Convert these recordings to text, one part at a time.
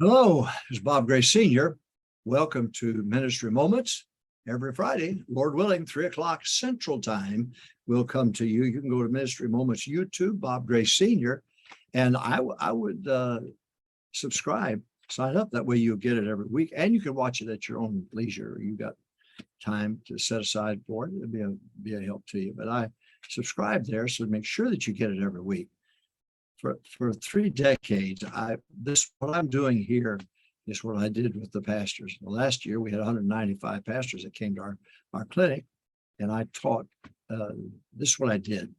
Hello, this is Bob Gray Sr. Welcome to Ministry Moments. Every Friday, Lord willing, 3 o'clock Central Time, will come to you. You can go to Ministry Moments YouTube, Bob Gray Sr., and I would subscribe, sign up. That way you'll get it every week, and you can watch it at your own leisure. You got time to set aside for it. It'll be a help to you. But I subscribe there, so make sure that you get it every week. For 3 decades, what I'm doing here is what I did with the pastors. Well, last year we had 195 pastors that came to our clinic, and I taught. This is what I did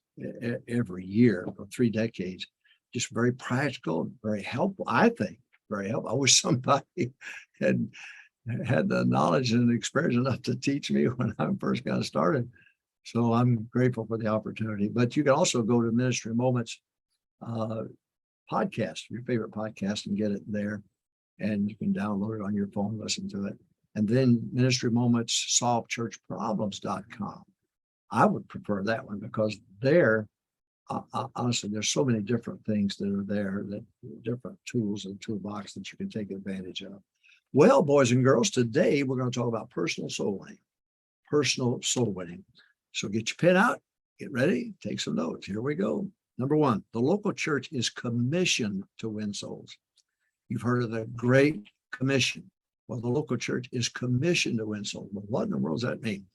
every year for 3 decades. Just very practical, very helpful. I think very helpful. I wish somebody had the knowledge and experience enough to teach me when I first got started. So I'm grateful for the opportunity. But you can also go to Ministry Moments podcast, your favorite podcast, and get it there, and you can download it on your phone, listen to it. And then Ministry Moments solvechurchproblems.com. I would prefer that one because there, honestly, there's so many different things that are there, that different tools and toolbox that you can take advantage of. Well, boys and girls, today we're going to talk about personal soul winning. Personal soul winning. So get your pen out, get ready, take some notes. Here we go. Number one, the local church is commissioned to win souls. You've heard of the Great Commission. Well, the local church is commissioned to win souls. Well, what in the world does that mean?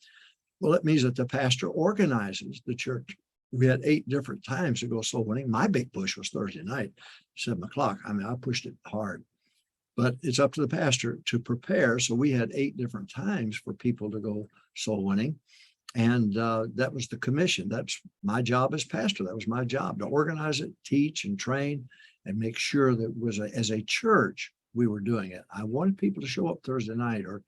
Well, it means that the pastor organizes the church. We had 8 different times to go soul winning. My big push was Thursday night, 7 o'clock. I mean, I pushed it hard. But it's up to the pastor to prepare. So we had 8 different times for people to go soul winning. And that was the commission. That's my job as pastor. That was my job, to organize it, teach and train, and make sure that as a church, we were doing it. I wanted people to show up Thursday night, or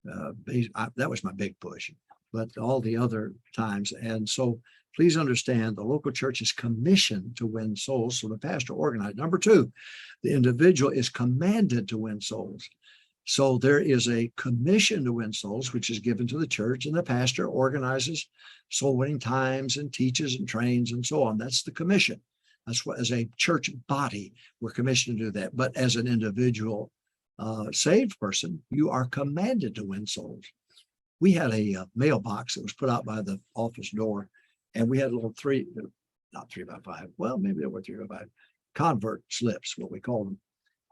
that was my big push, but all the other times. And so please understand, the local church is commissioned to win souls. So the pastor organized. Number 2, the individual is commanded to win souls. So there is a commission to win souls, which is given to the church, and the pastor organizes soul winning times and teaches and trains and so on. That's the commission. That's what, as a church body, we're commissioned to do that. But as an individual saved person, you are commanded to win souls. We had a mailbox that was put out by the office door, and we had a little not 3 by 5, well, maybe they were 3 by 5, convert slips, what we call them.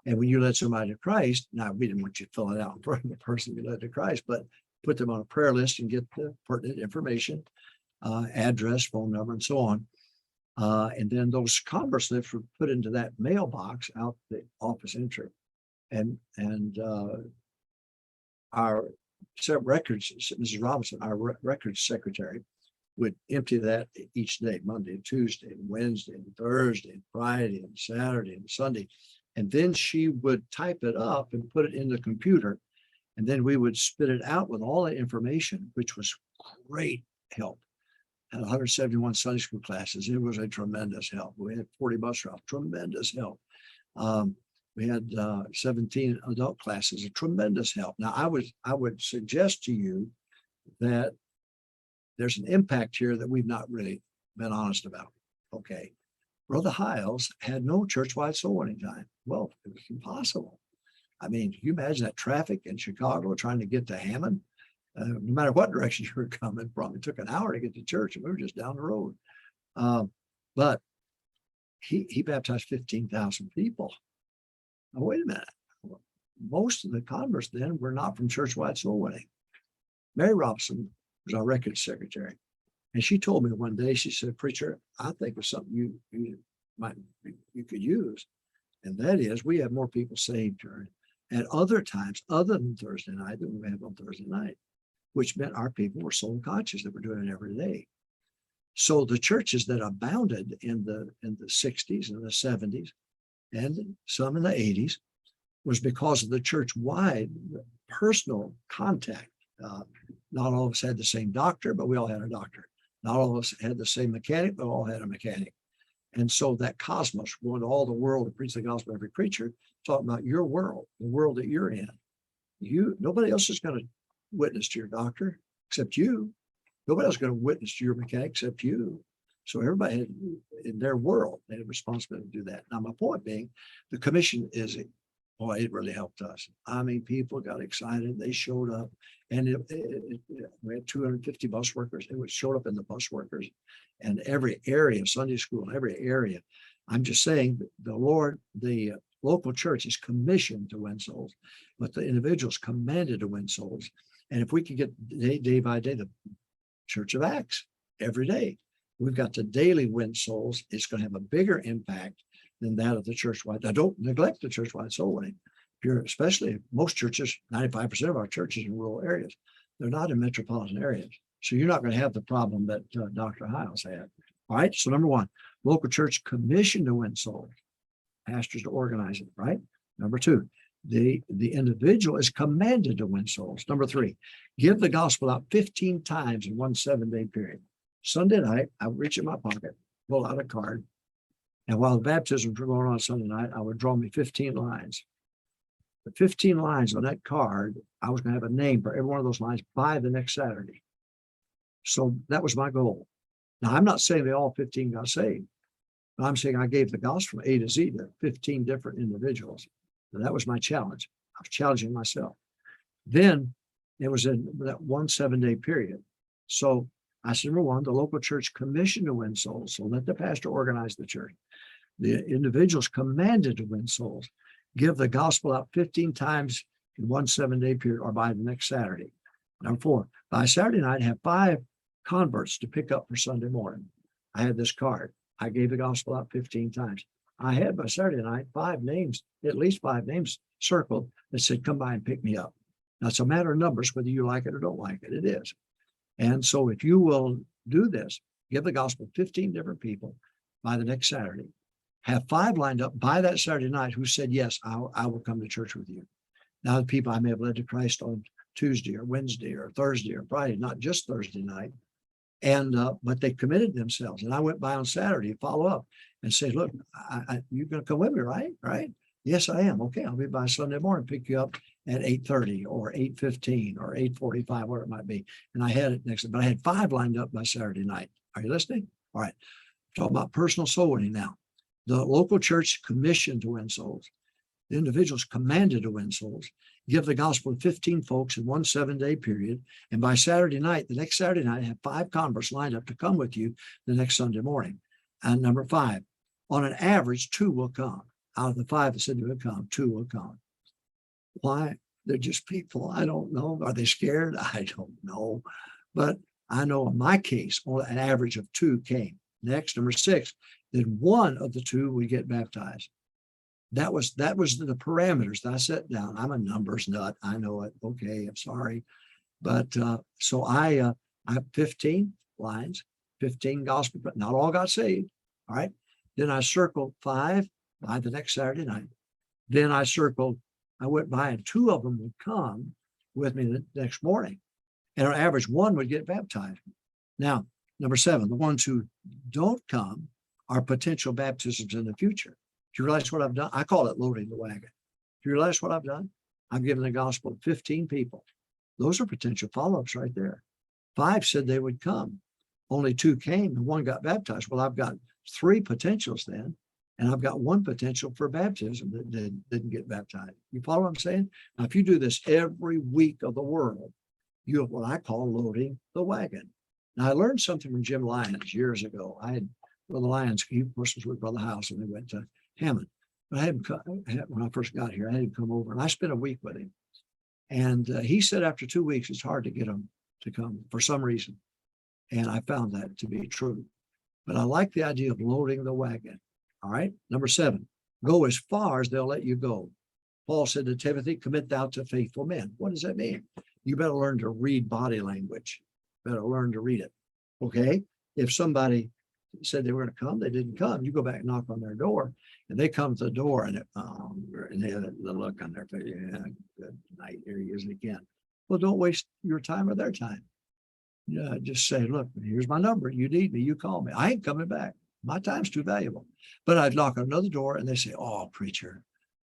And when you led somebody to Christ, now we didn't want you to fill it out in front of the person you led to Christ, but put them on a prayer list and get the pertinent information, address, phone number, and so on. And then those convert slips were put into that mailbox out the office entry. And our records, Mrs. Robinson, our records secretary, would empty that each day, Monday and Tuesday and Wednesday and Thursday and Friday and Saturday and Sunday. And then she would type it up and put it in the computer. And then we would spit it out with all the information, which was great help. And 171 Sunday school classes. It was a tremendous help. We had 40 bus routes, tremendous help. We had 17 adult classes, a tremendous help. Now, I would suggest to you that there's an impact here that we've not really been honest about. Okay. Brother Hiles had no church-wide soul winning time. Well, it was impossible. I mean, can you imagine that traffic in Chicago trying to get to Hammond? No matter what direction you were coming from, it took an hour to get to church, and we were just down the road. But he baptized 15,000 people. Now, wait a minute. Most of the converts then were not from church-wide soul winning. Mary Robinson was our records secretary. And she told me one day, she said, "Preacher, I think of something you could use. And that is, we have more people saved at other times other than Thursday night than we have on Thursday night," which meant our people were soul conscious, that were doing it every day. So the churches that abounded in the 60s and the 70s and some in the 80s was because of the church-wide personal contact. Not all of us had the same doctor, but we all had a doctor. Not all of us had the same mechanic, but all had a mechanic. And so that cosmos, going to all the world to preach the gospel to every creature, talking about your world, the world that you're in. Nobody else is going to witness to your doctor except you. Nobody else is going to witness to your mechanic except you. So everybody had, in their world, they had a responsibility to do that. Now, my point being, the commission is Boy, it really helped us. I mean, people got excited. They showed up, and we had 250 bus workers. It would showed up in the bus workers, and every area, Sunday school, every area. I'm just saying, the Lord, the local church is commissioned to win souls, but the individuals commanded to win souls. And if we could get day by day, the Church of Acts every day, we've got to daily win souls. It's going to have a bigger impact than that of the church-wide. Now, don't neglect the church-wide soul winning. If you're, especially most churches, 95% of our churches in rural areas, they're not in metropolitan areas. So you're not going to have the problem that Dr. Hiles had. All right. So number one, local church commissioned to win souls, pastors to organize it. Right. Number two, the individual is commanded to win souls. Number three, give the gospel out 15 times in one 7-day period. Sunday night, I would reach in my pocket, pull out a card, and while the baptisms were going on Sunday night, I would draw me 15 lines. The 15 lines on that card, I was going to have a name for every one of those lines by the next Saturday. So that was my goal. Now, I'm not saying they all 15 got saved, but I'm saying I gave the gospel from A to Z to 15 different individuals. And that was my challenge. I was challenging myself. Then it was in that one 7-day period. So I said, number one, the local church commissioned to win souls. So let the pastor organize the church. The individuals commanded to win souls. Give the gospel out 15 times in one 7-day period or by the next Saturday. Number four, by Saturday night, have 5 converts to pick up for Sunday morning. I had this card. I gave the gospel out 15 times. I had by Saturday night 5 names, at least 5 names circled that said, come by and pick me up. Now, it's a matter of numbers, whether you like it or don't like it. It is. And so if you will do this, give the gospel to 15 different people by the next Saturday, have 5 lined up by that Saturday night who said, yes, I will come to church with you. Now, the people I may have led to Christ on Tuesday or Wednesday or Thursday or Friday, not just Thursday night. And, but they committed themselves. And I went by on Saturday to follow up and say, look, you're going to come with me, right? Right? Yes, I am. Okay, I'll be by Sunday morning, pick you up at 8:30 or 8:15 or 8:45, whatever it might be. And I had it next, but I had 5 lined up by Saturday night. Are you listening? All right. Talk about personal soul winning now. The local church commissioned to win souls. The individuals commanded to win souls. Give the gospel to 15 folks in one 7-day period. And by Saturday night, the next Saturday night, have 5 converts lined up to come with you the next Sunday morning. And number 5, on an average, 2 will come. Out of the 5 that said they would come, 2 will come. Why? They're just people. I don't know. Are they scared? I don't know. But I know in my case, an average of 2 came. Next, number 6, then 1 of the 2 would get baptized. That was the parameters that I set down. I'm a numbers nut. I know it. Okay, I'm sorry. But so I have 15 lines, 15 gospel, but not all got saved. All right. Then I circled 5 by the next Saturday night. Then I went by and 2 of them would come with me the next morning. And on average, 1 would get baptized. Now, number 7, the ones who don't come are potential baptisms in the future. Do you realize what I've done? I call it loading the wagon. Do you realize what I've done? I've given the gospel to 15 people. Those are potential follow-ups right there. 5 said they would come. Only 2 came and 1 got baptized. Well, I've got 3 potentials then, and I've got 1 potential for baptism that didn't get baptized. You follow what I'm saying? Now, if you do this every week of the world, you have what I call loading the wagon. Now, I learned something from Jim Lyons years ago. I had Brother Lyons, he of course was with Brother House, and we went to Hammond. But I had him when I first got here, I had him come over, and I spent a week with him. And he said after 2 weeks, it's hard to get him to come for some reason. And I found that to be true. But I like the idea of loading the wagon. All right. Number 7, go as far as they'll let you go. Paul said to Timothy, commit thou to faithful men. What does that mean? You better learn to read body language. Better learn to read it. Okay. If somebody said they were going to come, they didn't come. You go back and knock on their door, and they come to the door, and they have the look on their face. Yeah, good night. Here he is again. Well, don't waste your time or their time. Just say, look, here's my number. You need me. You call me. I ain't coming back. My time's too valuable. But I'd knock on another door, and they say, oh, preacher,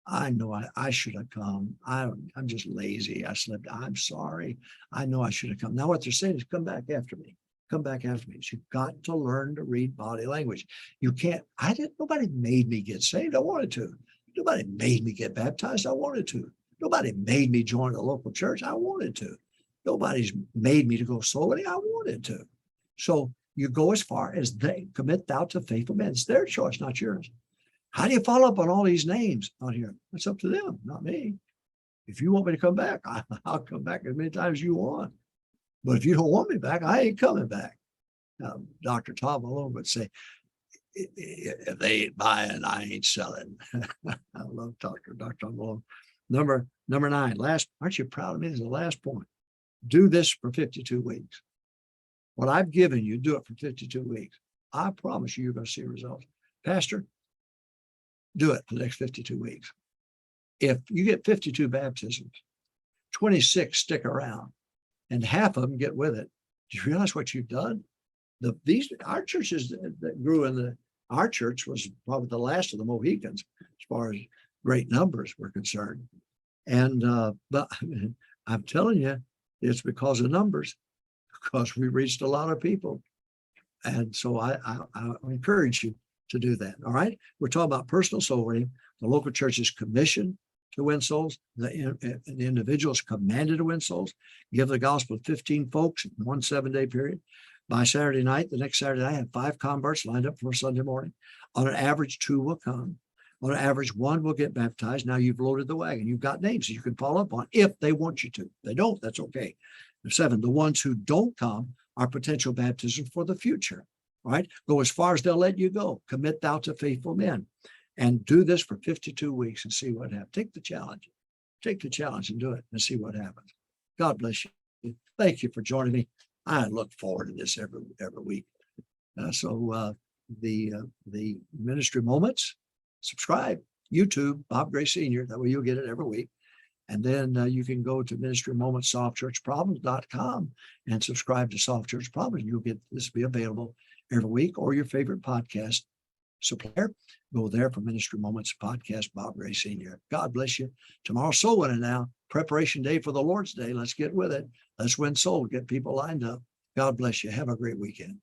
I know I should have come. I'm just lazy. I slept. I'm sorry. I know I should have come. Now what they're saying is come back after me. Come back after me. So you've got to learn to read body language. You can't, nobody made me get saved. I wanted to. Nobody made me get baptized. I wanted to. Nobody made me join a local church. I wanted to. Nobody's made me to go soul winning. I wanted to. So you go as far as they commit thou to faithful men. It's their choice, not yours. How do you follow up on all these names on here? It's up to them, not me. If you want me to come back, I'll come back as many times as you want. But if you don't want me back, I ain't coming back. Dr. Tom Malone would say, if they ain't buying, I ain't selling. I love Dr. Malone. Number 9, last, aren't you proud of me? This is the last point. Do this for 52 weeks. What I've given you, do it for 52 weeks. I promise you're going to see results. Pastor, do it for the next 52 weeks. If you get 52 baptisms, 26 stick around, and half of them get with it, do you realize what you've done? Our churches that grew our church was probably the last of the Mohicans as far as great numbers were concerned. And but I'm telling you, it's because of numbers, because we reached a lot of people. And so I encourage you to do that. All right. We're talking about personal soul winning. The local church is commissioned to win souls. The individual is commanded to win souls. Give the gospel to 15 folks in one 7-day period. By Saturday night, the next Saturday night, I have 5 converts lined up for Sunday morning. On an average, 2 will come. On an average, 1 will get baptized. Now you've loaded the wagon. You've got names that you can follow up on if they want you to. If they don't, that's okay. 7, the ones who don't come are potential baptisms for the future. Right? Go as far as they'll let you go. Commit thou to faithful men. And do this for 52 weeks and see what happens. Take the challenge. Take the challenge and do it and see what happens. God bless you. Thank you for joining me. I look forward to this every week. So the Ministry Moments, subscribe, YouTube, Bob Gray Sr. That way you'll get it every week. And then you can go to Ministry Moments, SolveChurchProblems.com and subscribe to Solve Church Problems. You'll get this be available every week, or your favorite podcast supplier. Go there for Ministry Moments podcast, Bob Gray Sr. God bless you. Tomorrow, soul winning now. Preparation day for the Lord's Day. Let's get with it. Let's win soul. Get people lined up. God bless you. Have a great weekend.